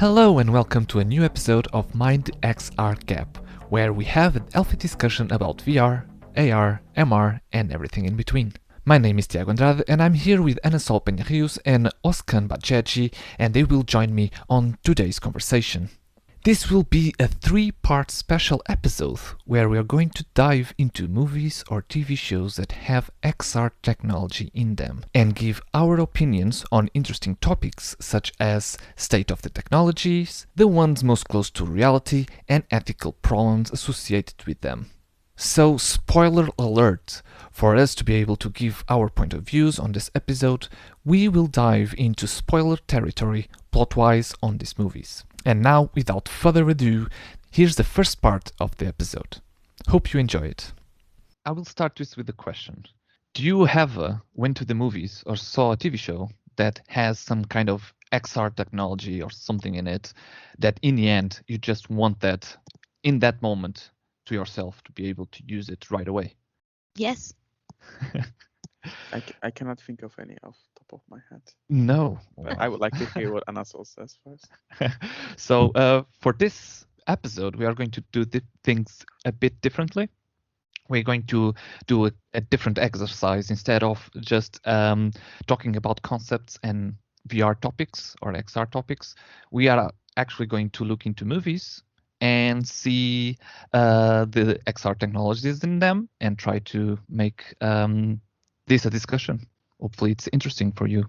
Hello and welcome to a new episode of Mind XR Gap, where we have a healthy discussion about VR, AR, MR and everything in between. My name is Tiago Andrade and I'm here with Ana Sol Penha-Rios and Oskan Badjeji, and they will join me on today's conversation. This will be a 3-part special episode where we are going to dive into movies or TV shows that have XR technology in them and give our opinions on interesting topics such as state of the technologies, the ones most close to reality, and ethical problems associated with them. So, spoiler alert, for us to be able to give our point of views on this episode, we will dive into spoiler territory plot-wise on these movies. And now, without further ado, here's the first part of the episode. Hope you enjoy it. I will start this with a question. Do you ever went to the movies or saw a TV show that has some kind of XR technology or something in it that in the end you just want that in that moment to yourself to be able to use it right away? Yes. I cannot think of any off the top of my head. No. But I would like to hear what Ana Sol says first. So for this episode, we are going to do things a bit differently. We're going to do a different exercise instead of just talking about concepts and VR topics or XR topics. We are actually going to look into movies and see the XR technologies in them and try to make this a discussion. Hopefully it's interesting for you,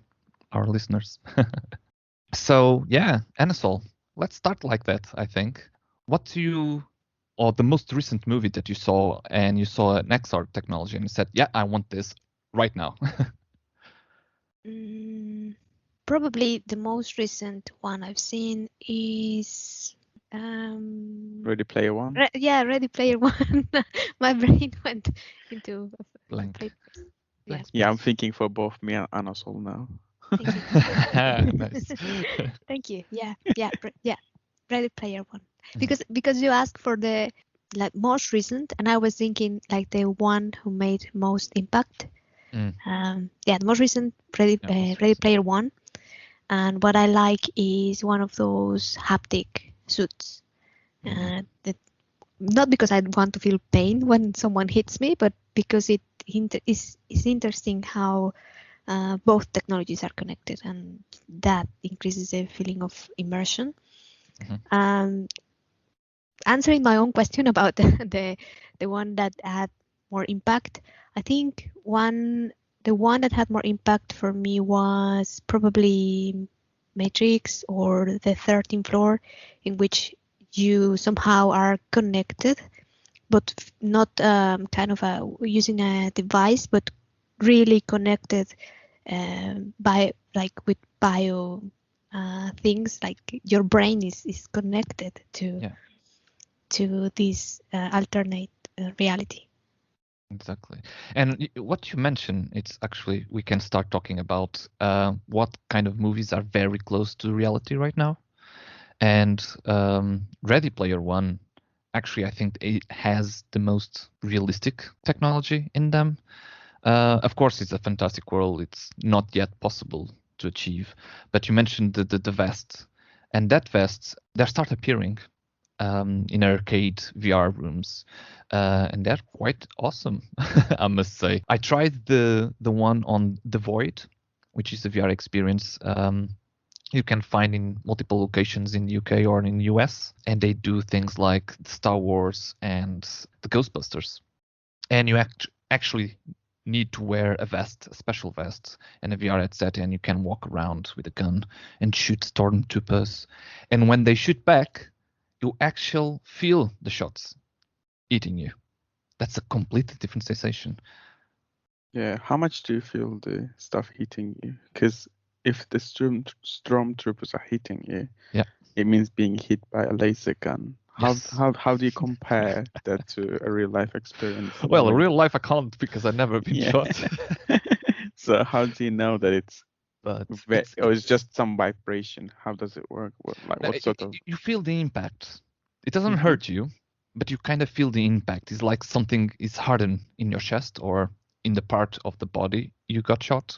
our listeners. So yeah, Ana Sol, let's start like that, I think. Or the most recent movie that you saw and you saw an XR technology and you said, yeah, I want this right now. Probably the most recent one I've seen is Ready Player One? Ready Player One. My brain went into Blank. Yeah. Yeah, I'm thinking for both me and Ana Sol now. Thank you. Nice. Thank you. Yeah. Ready Player One. Because you asked for the most recent, and I was thinking like the one who made most impact. The most recent Ready Player One, and what I like is one of those haptic suits. That not because I want to feel pain when someone hits me, but because it is interesting how both technologies are connected, and that increases the feeling of immersion. Answering my own question about the one that had more impact, I think the one that had more impact for me was probably Matrix or the 13th floor, in which you somehow are connected, but not kind of using a device, but really connected with bio things, like your brain is connected to this alternate reality. Exactly. And what you mentioned, it's actually, we can start talking about what kind of movies are very close to reality right now. And Ready Player One, actually, I think it has the most realistic technology in them. Of course, it's a fantastic world. It's not yet possible to achieve. But you mentioned the vest. And that vest, they start appearing in arcade VR rooms, and they're quite awesome, I must say. I tried the one on The Void, which is a VR experience you can find in multiple locations in the UK or in the US, and they do things like Star Wars and the Ghostbusters. And you actually need to wear a vest, a special vest, and a VR headset, and you can walk around with a gun and shoot stormtroopers. And when they shoot back, you actually feel the shots eating you. That's a completely different sensation. Yeah, how much do you feel the stuff hitting you? Because if the stormtroopers are hitting you, it means being hit by a laser gun. How do you compare that to a real life experience? Well, in real life I can't because I've never been shot. So how do you know that it's just some vibration? How does it work? What sort of? You feel the impact. It doesn't hurt you, but you kind of feel the impact. It's like something is hardened in your chest or in the part of the body you got shot.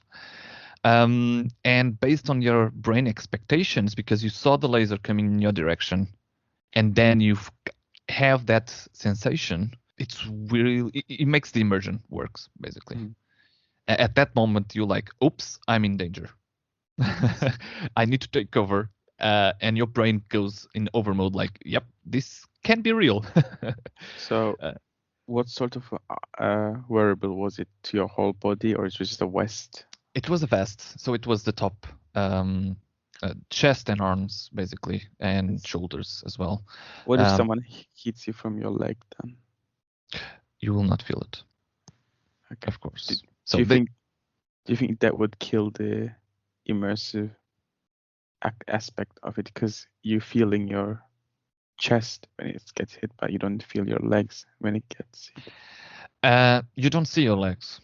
And based on your brain expectations, because you saw the laser coming in your direction, and then you have that sensation, it's really, it makes the immersion works, basically. At that moment, you're like, oops, I'm in danger. I need to take cover. And your brain goes in overmode, like, yep, this can be real. So what sort of wearable was it, to your whole body, or it was just a vest? It was a vest, so it was the top, chest and arms, basically, and shoulders as well. What if someone hits you from your leg then? You will not feel it. Okay. Of course. Do you think that would kill the immersive aspect of it, because you feel in your chest when it gets hit, but you don't feel your legs when it gets hit? You don't see your legs.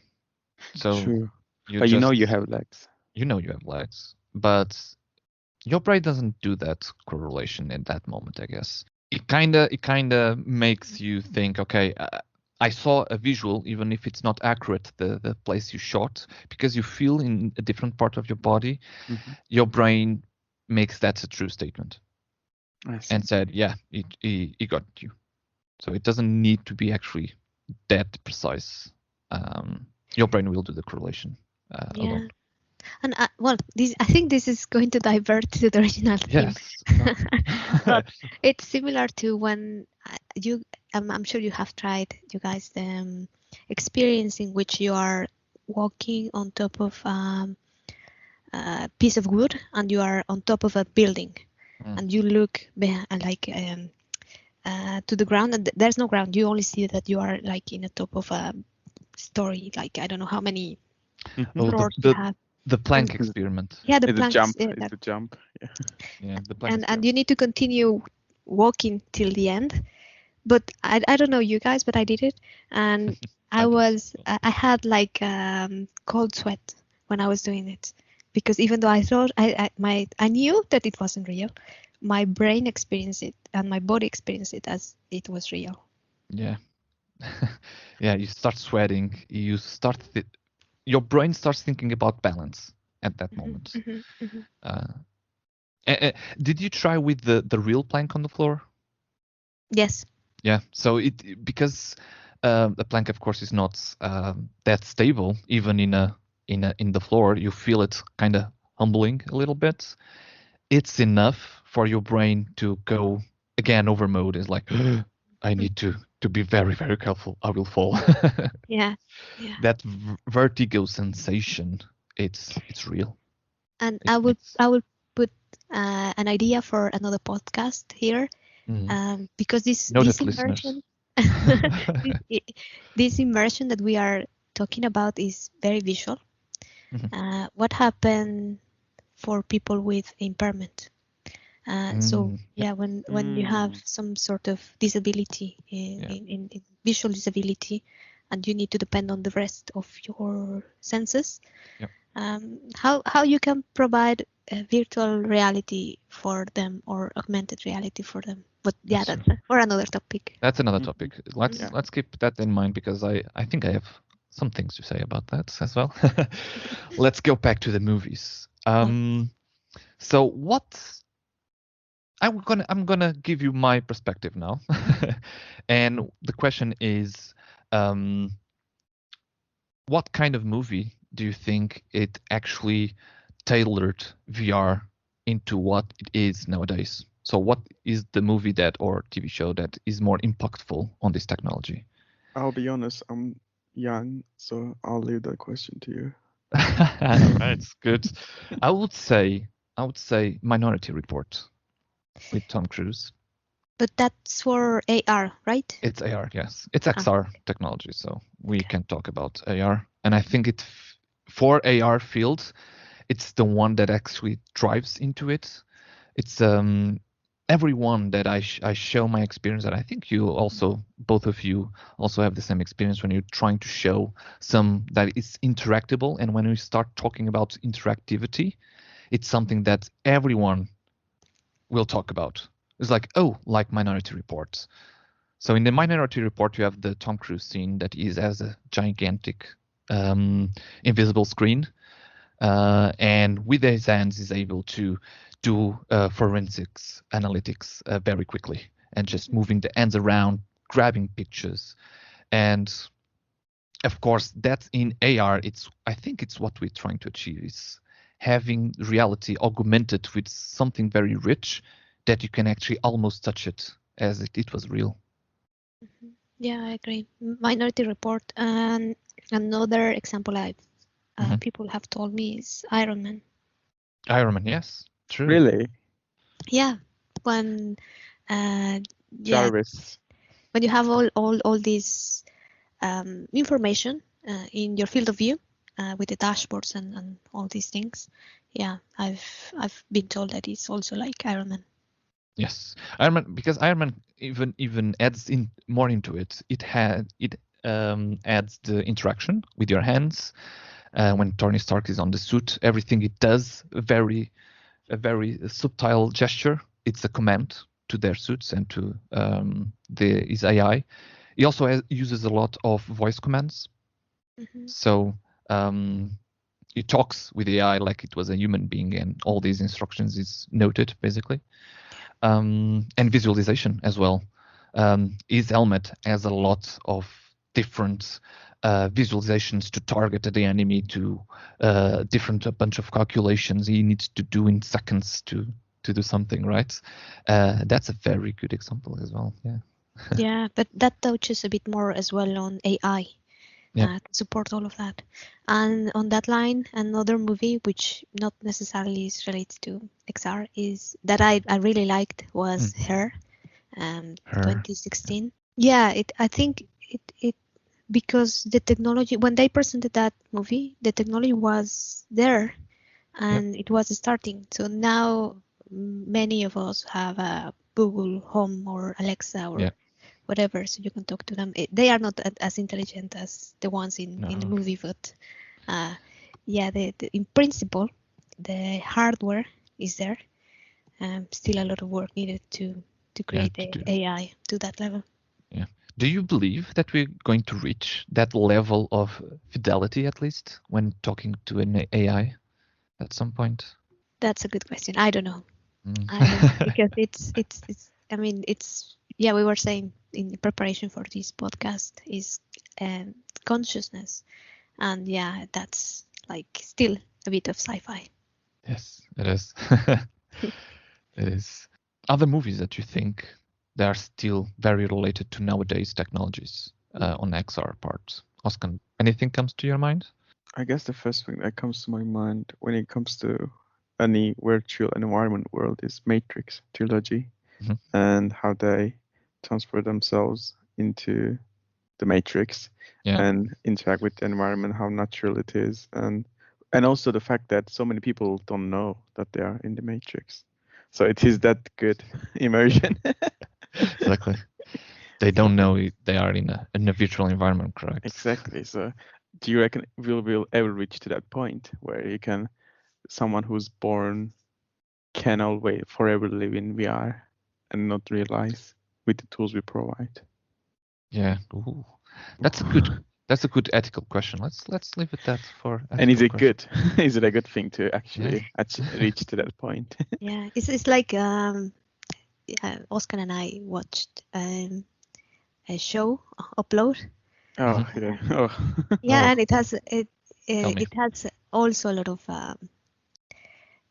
So true. But you know you have legs. You know you have legs, but your brain doesn't do that correlation in that moment, I guess. It kinda makes you think, okay, I saw a visual, even if it's not accurate, the place you shot, because you feel in a different part of your body. Your brain makes that a true statement and said, yeah, he got you. So it doesn't need to be actually that precise. Your brain will do the correlation alone. And well, I think this is going to divert to the original theme. But it's similar to when I'm sure you have tried, you guys, the experience in which you are walking on top of a piece of wood and you are on top of a building, and you look to the ground, and there's no ground. You only see that you are like in the top of a story, like I don't know how many floors you have. The plank experiment. Yeah, the plank. It's a jump. Yeah, the plank. And you need to continue walking till the end. But I don't know you guys, but I did it, and I had like cold sweat when I was doing it, because even though I thought I knew that it wasn't real, my brain experienced it and my body experienced it as it was real. Yeah. Yeah, you start sweating. Your brain starts thinking about balance at that moment. Did you try with the real plank on the floor? Yes. Yeah. So because the plank, of course, is not that stable. Even in the floor, you feel it kind of humbling a little bit. It's enough for your brain to go again over mode. It's like, I need to be very, very careful. I will fall. Yeah. That vertigo sensation, it's real. And I will put an idea for another podcast here, because this immersion, this immersion that we are talking about is very visual. What happened for people with impairment? So yeah, when you have some sort of disability in visual disability, and you need to depend on the rest of your senses, how you can provide virtual reality for them or augmented reality for them? But yeah, that's for another topic. That's another topic. Let's keep that in mind, because I think I have some things to say about that as well. Let's go back to the movies. So I'm gonna give you my perspective now, and the question is, what kind of movie do you think it actually tailored VR into what it is nowadays? So what is the movie or TV show that is more impactful on this technology? I'll be honest, I'm young, so I'll leave that question to you. Right, good. I would say Minority Report with Tom Cruise. But that's for AR, right? It's AR, yes. It's XR technology, so we can talk about AR. And I think for AR field, it's the one that actually drives into it. It's everyone that I show my experience, and I think you also, both of you also have the same experience when you're trying to show some that is interactable. And when we start talking about interactivity, it's something that everyone will talk about. It's like, like Minority Report. So in the Minority Report, you have the Tom Cruise scene that is as a gigantic invisible screen. and with his hands is able to do forensics analytics very quickly, and just moving the hands around, grabbing pictures. And of course, that's in AR. I think it's what we're trying to achieve, is having reality augmented with something very rich that you can actually almost touch it as it was real. Yeah, I agree. Minority Report, and another example people have told me is Iron Man. Iron Man, yes, true. Really? Yeah, when Jarvis. When you have all this information in your field of view with the dashboards and all these things. Yeah, I've been told that it's also like Iron Man. Yes, Iron Man, because Iron Man even adds in more into it. It adds the interaction with your hands when Tony Stark is on the suit. Everything it does, a very subtle gesture. It's a command to their suits and to his AI. He also uses a lot of voice commands. So he talks with the AI like it was a human being, and all these instructions is noted basically. And visualization as well. His helmet has a lot of different visualizations to target the enemy, to a bunch of calculations he needs to do in seconds to do something, right? That's a very good example as well. Yeah. Yeah, but that touches a bit more as well on AI. To support all of that. And on that line, another movie which not necessarily is related to XR is that I really liked was Her, 2016. Yeah, I think it because the technology, when they presented that movie, the technology was there and it was starting. So now many of us have a Google Home or Alexa or whatever, so you can talk to them. They are not as intelligent as the ones in the movie, but in principle, the hardware is there. Still a lot of work needed to create the AI to that level. Yeah. Do you believe that we're going to reach that level of fidelity, at least, when talking to an AI at some point? That's a good question. I don't know. Because it's. I mean, it's. Yeah, we were saying in preparation for this podcast is consciousness, and that's like still a bit of sci-fi. Yes, it is. It is. Other movies that you think they are still very related to nowadays technologies on XR parts? Oscar, anything comes to your mind? I guess the first thing that comes to my mind when it comes to any virtual environment world is Matrix Trilogy, and how they transfer themselves into the Matrix and interact with the environment, how natural it is, and also the fact that so many people don't know that they are in the Matrix. So it is that good immersion. Exactly. They don't know they are in a virtual environment, correct? Exactly. So do you reckon we'll ever reach to that point where someone who's born can always forever live in VR and not realize with the tools we provide? Yeah. Ooh. That's a good ethical question. Let's leave it that for. And is it good? Is it a good thing to actually reach to that point? Yeah, it's like Oscar and I watched a show Upload. Oh yeah. And it has also a lot of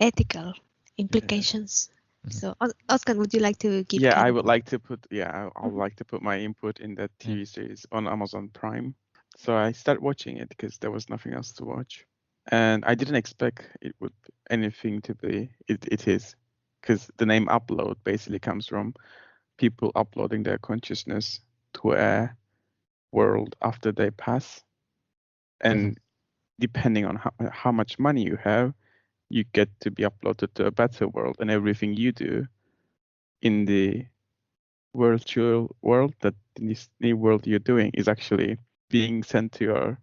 ethical implications. So Oscar, would you like to give? I would like to put I would like to put my input in that TV series on Amazon Prime. So I started watching it because there was nothing else to watch, and I didn't expect it would anything to be. It is, because the name Upload basically comes from people uploading their consciousness to a world after they pass, and depending on how much money you have, you get to be uploaded to a better world, and everything you do in the virtual world, that in this new world you're doing, is actually being sent to your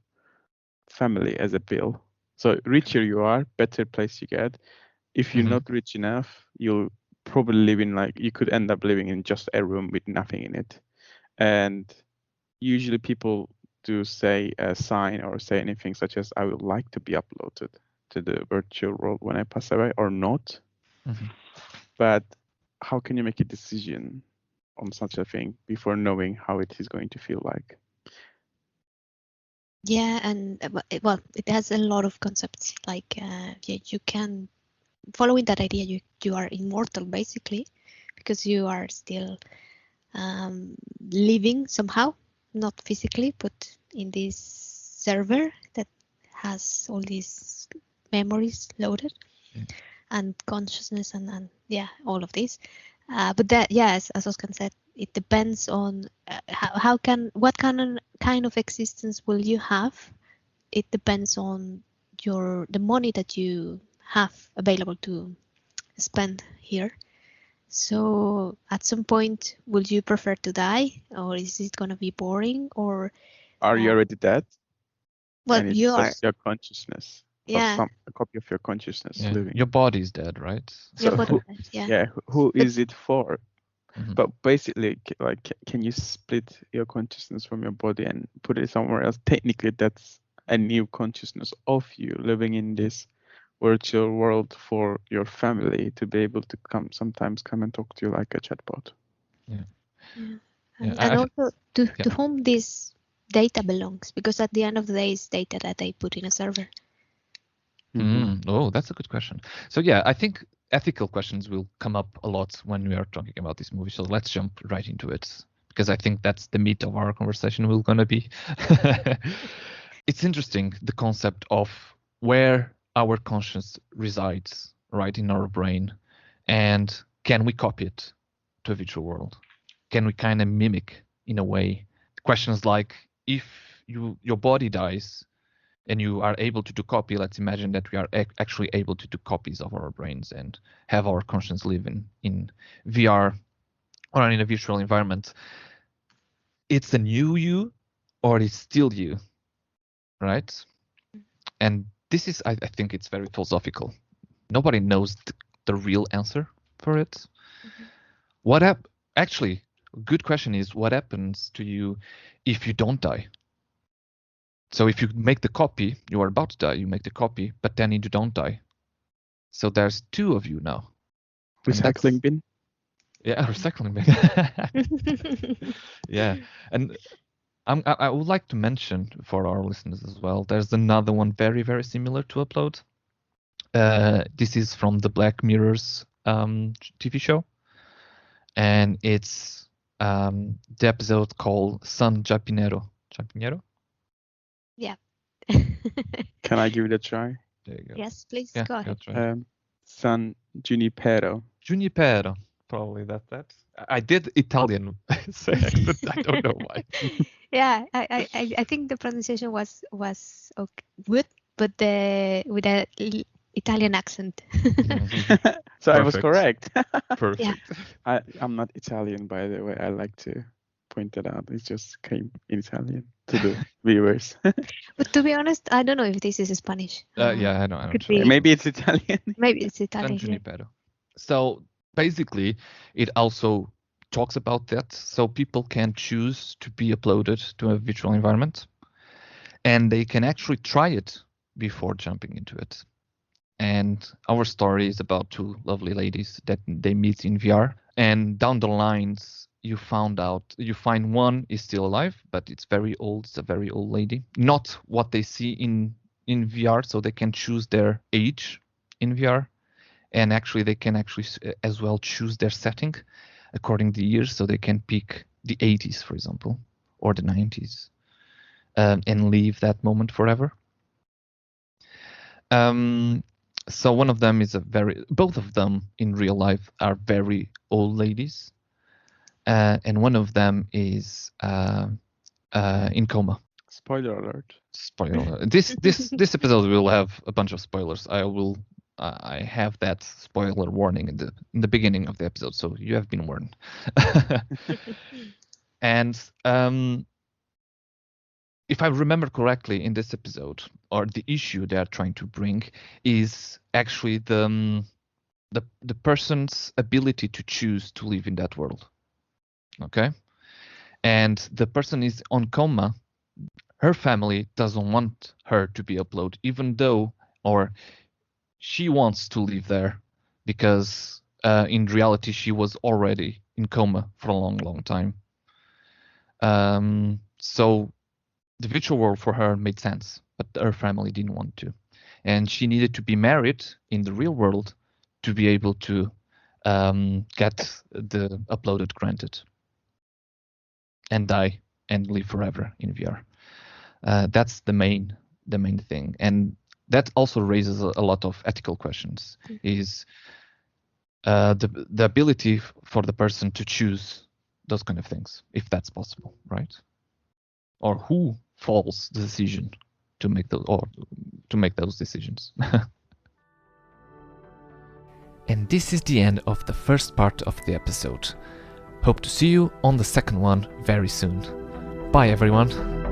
family as a bill. So richer you are, better place you get. If you're not rich enough, you'll probably live in you could end up living in just a room with nothing in it. And usually people do say a sign or say anything such as, I would like to be uploaded. to the virtual world when I pass away or not. Mm-hmm. But how can you make a decision on such a thing before knowing how it is going to feel like? Yeah, and well, it has a lot of concepts. Like you can, following that idea, you are immortal basically, because you are still living somehow, not physically, but in this server that has all these memories loaded and consciousness and yeah, all of this. But that, yes, as Oscar said, it depends on what kind of existence will you have. It depends on the money that you have available to spend here. So at some point, would you prefer to die, or is it going to be boring, or are you already dead? well, and it's you are, just your consciousness of yeah, a copy of your consciousness Yeah. living. Your body's dead, right? your So body, yeah. who is it for? Mm-hmm. But basically, like, can you split your consciousness from your body and put it somewhere else? Technically, that's a new consciousness of you living in this virtual world for your family to be able to sometimes come and talk to you like a chatbot. Yeah. Yeah, And also to whom this data belongs, because at the end of the day, it's data that they put in a server. Oh, that's a good question. So yeah, I think ethical questions will come up a lot when we are talking about this movie. So let's jump right into it, because I think that's the meat of our conversation will gonna be. It's interesting, the concept of where our conscience resides, right, in our brain, and can we copy it to a virtual world? Can we kind of mimic, in a way, questions like, if your body dies and you are able to do copy, let's imagine that we are actually able to do copies of our brains and have our conscience live in VR or in a virtual environment. It's a new you, or it's still you, right? And this is, I think it's very philosophical. Nobody knows the real answer for it. Actually, good question is, what happens to you if you don't die? So if you make the copy, you are about to die, you make the copy, but then you don't die. So there's two of you now. Recycling bin? Yeah, recycling bin. Yeah. And I would like to mention for our listeners as well, there's another one very, very similar to Upload. This is from the Black Mirror's TV show. And it's the episode called San Japinero. Japinero? Yeah. Can I give it a try? There you go. Yes, please, Yeah, go ahead. San Junipero. Junipero, probably that. I did Italian accent. I don't know why. Yeah, I think the pronunciation was okay, good, but with a Italian accent. So I was correct. Perfect. Yeah. I'm not Italian, by the way. I like to point that out. It just came in Italian to the viewers. But to be honest, I don't know if this is Spanish. Yeah, I know. Could be. Maybe it's Italian. Maybe it's Italian. San Junipero. So basically, it also talks about that. So people can choose to be uploaded to a virtual environment, and they can actually try it before jumping into it. And our story is about two lovely ladies that they meet in VR, and down the lines you find one is still alive, but it's very old. It's a very old lady, not what they see in VR, so they can choose their age in VR, and actually they can actually as well choose their setting according to the years, so they can pick the 80s, for example, or the 90s, and leave that moment forever. So one of them is both of them in real life are very old ladies, and one of them is in coma. Spoiler alert. Spoiler alert. This episode will have a bunch of spoilers. I have that spoiler warning in the beginning of the episode, so you have been warned. And if I remember correctly, in this episode, or the issue they are trying to bring is actually the person's ability to choose to live in that world. Okay, and the person is on coma. Her family doesn't want her to be uploaded, even though or she wants to live there because in reality she was already in coma for a long time. So the virtual world for her made sense, but her family didn't want to, and she needed to be married in the real world to be able to get the uploaded granted and die and live forever in VR. That's the main thing, and that also raises a lot of ethical questions. Is the ability for the person to choose those kind of things, if that's possible, right? Or who falls the decision to make those decisions? And this is the end of the first part of the episode. Hope to see you on the second one very soon. Bye everyone.